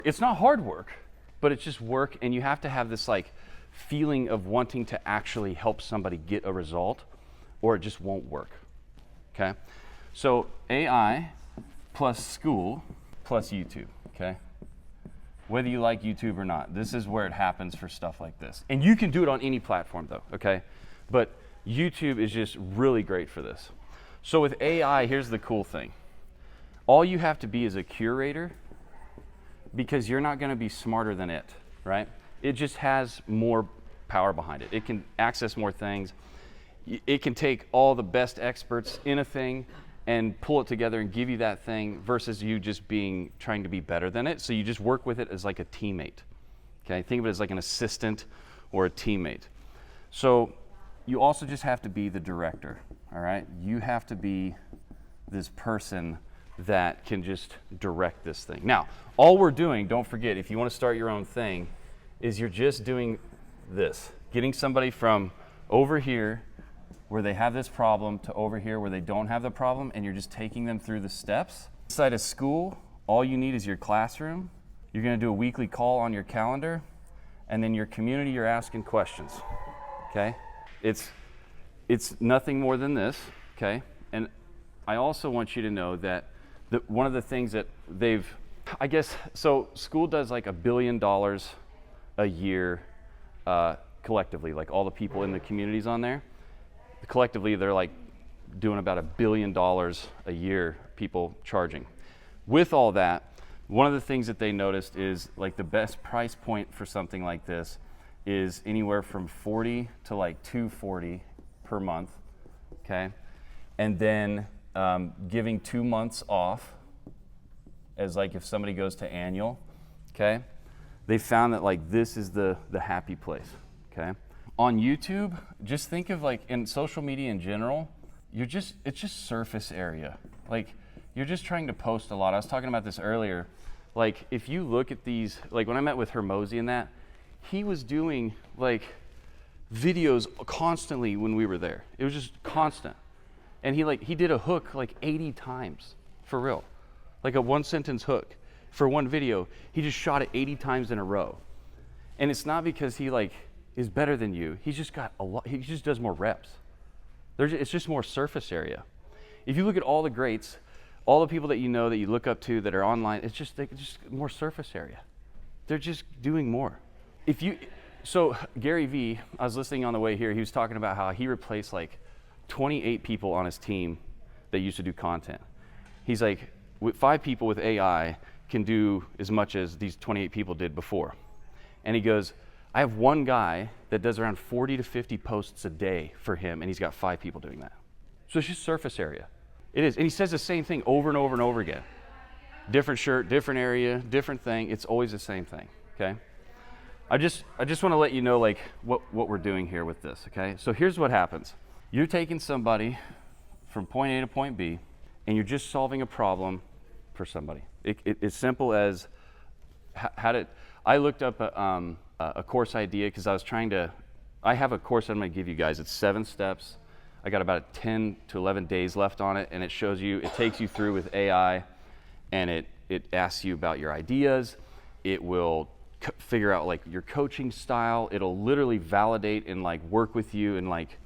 It's not hard work, but it's just work, and you have to have this like feeling of wanting to actually help somebody get a result, or it just won't work. Okay? So AI plus Skool plus YouTube, okay? Whether you like YouTube or not, this is where it happens for stuff like this. And you can do it on any platform though, okay? But YouTube is just really great for this. So with AI, here's the cool thing. All you have to be is a curator, because you're not gonna be smarter than it, right? It just has more power behind it. It can access more things. It can take all the best experts in a thing and pull it together and give you that thing versus you just trying to be better than it. So you just work with it as like a teammate, okay? Think of it as like an assistant or a teammate. So you also just have to be the director, all right? You have to be this person that can just direct this thing. Now, all we're doing, don't forget, if you want to start your own thing, is you're just doing this, getting somebody from over here where they have this problem to over here where they don't have the problem, and you're just taking them through the steps. Inside of Skool, all you need is your classroom. You're going to do a weekly call on your calendar, and then your community, you're asking questions, okay? It's nothing more than this, okay? And I also want you to know that one of the things that so Skool does like $1 billion a year collectively, like all the people in the communities on there. Collectively, they're like doing about $1 billion a year, people charging. With all that, one of the things that they noticed is like the best price point for something like this is anywhere from $40 to like $240 per month, okay? And then giving 2 months off as like if somebody goes to annual, okay? They found that like this is the happy place, okay? On YouTube, just think of like in social media in general, it's just surface area. Like you're just trying to post a lot. I was talking about this earlier. Like if you look at these, like when I met with Hermozi and that, he was doing like videos constantly when we were there. It was just constant. And he did a hook like 80 times, for real. Like a 1-sentence hook for one video. He just shot it 80 times in a row. And it's not because he like is better than you. He's just got a lot, he just does more reps. It's just more surface area. If you look at all the greats, all the people that you know that you look up to that are online, it's just more surface area. They're just doing more. So Gary Vee, I was listening on the way here, he was talking about how he replaced like 28 people on his team that used to do content. He's like, 5 people with AI can do as much as these 28 people did before. And he goes, I have one guy that does around 40 to 50 posts a day for him, and he's got 5 people doing that. So it's just surface area. It is, and he says the same thing over and over and over again. Different shirt, different area, different thing. It's always the same thing, okay? I just want to let you know like what we're doing here with this, okay? So here's what happens. You're taking somebody from point A to point B, and you're just solving a problem for somebody. It's simple as I looked up a course idea because I have a course I'm going to give you guys. It's 7 steps. I got about 10 to 11 days left on it, and it takes you through with AI, and it asks you about your ideas. It will figure out like your coaching style. It'll literally validate and like work with you and like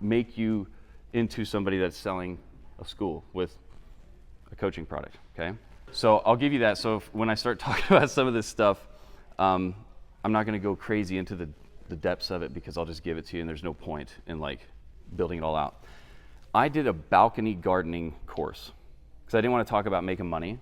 make you into somebody that's selling a school with a coaching product, okay? So I'll give you that. So when I start talking about some of this stuff, I'm not going to go crazy into the depths of it because I'll just give it to you and there's no point in like building it all out. I did a balcony gardening course because I didn't want to talk about making money.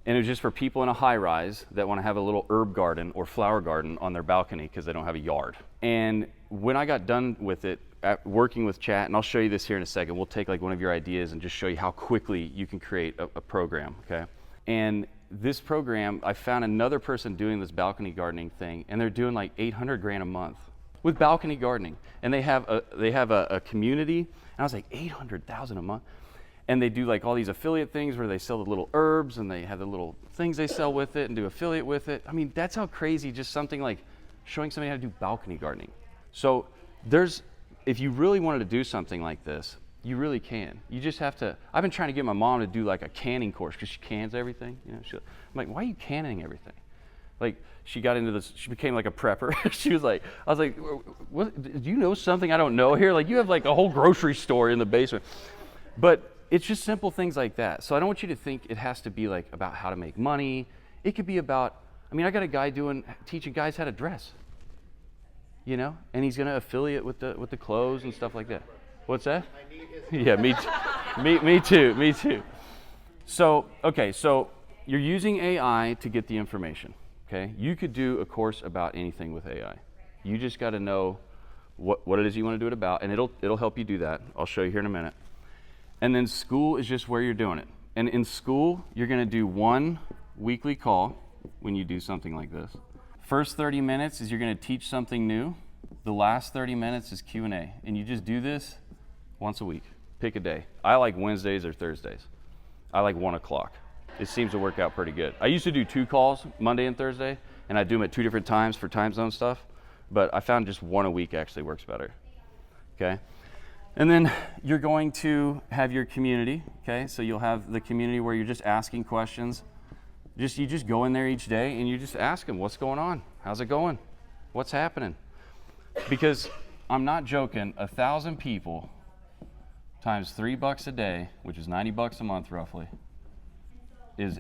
And it was just for people in a high rise that want to have a little herb garden or flower garden on their balcony because they don't have a yard. And when I got done with it, working with chat, and I'll show you this here in a second, we'll take like one of your ideas and just show you how quickly you can create a program, okay? And this program, I found another person doing this balcony gardening thing, and they're doing like 800 grand a month with balcony gardening. And they have a community, and I was like, 800,000 a month? And they do like all these affiliate things where they sell the little herbs and they have the little things they sell with it and do affiliate with it. I mean, that's how crazy just something like showing somebody how to do balcony gardening. So if you really wanted to do something like this, you really can. You just have to, I've been trying to get my mom to do like a canning course because she cans everything. You know, I'm like, why are you canning everything? Like, she got into this, she became like a prepper. She was like, I was like, what, do you know something I don't know here? Like, you have like a whole grocery store in the basement. But it's just simple things like that. So I don't want you to think it has to be like about how to make money. It could be about, I mean, I got a guy teaching guys how to dress, you know, and he's going to affiliate with the clothes and stuff like that. What's that? Yeah, me too. Me too. So, okay, so you're using AI to get the information. Okay, you could do a course about anything with AI. You just got to know what it is you want to do it about, and it'll help you do that. I'll show you here in a minute. And then Skool is just where you're doing it. And in Skool, you're going to do one weekly call when you do something like this. First 30 minutes is you're going to teach something new. The last 30 minutes is Q&A, and you just do this once a week. Pick a day. I like Wednesdays or Thursdays. I like 1 o'clock. It seems to work out pretty good. I used to do 2 calls, Monday and Thursday, and I do them at 2 different times for time zone stuff, but I found just 1 a week actually works better, okay? And then you're going to have your community, okay? So you'll have the community where you're just asking questions. You just go in there each day and you just ask them, what's going on? How's it going? What's happening? Because I'm not joking, 1,000 people times $3 a day, which is $90 a month roughly, is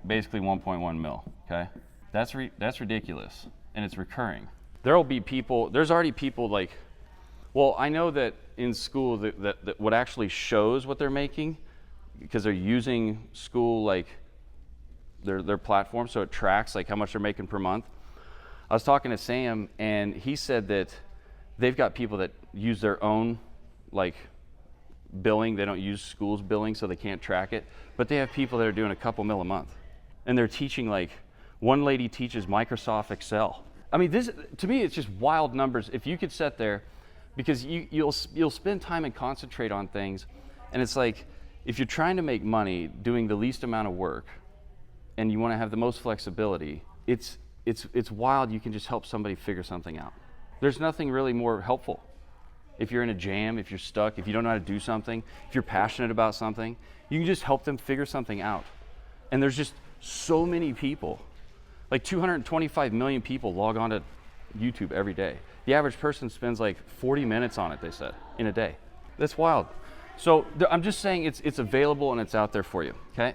basically 1.1 mil, okay? That's ridiculous, and it's recurring. There'll be people, there's already people like, well, I know that in Skool that what actually shows what they're making, because they're using Skool like their platform, so it tracks like how much they're making per month. I was talking to Sam, and he said that they've got people that use their own like billing. They don't use Skool's billing, so they can't track it. But they have people that are doing a couple mil a month, and they're teaching like, one lady teaches Microsoft Excel. I mean, this to me, it's just wild numbers. If you could sit there, because you'll spend time and concentrate on things, and it's like, if you're trying to make money doing the least amount of work, and you want to have the most flexibility, it's wild. You can just help somebody figure something out. There's nothing really more helpful. If you're in a jam, if you're stuck, if you don't know how to do something, if you're passionate about something, you can just help them figure something out. And there's just so many people, like 225 million people log on to YouTube every day. The average person spends like 40 minutes on it, they said, in a day. That's wild. So I'm just saying it's available and it's out there for you, okay?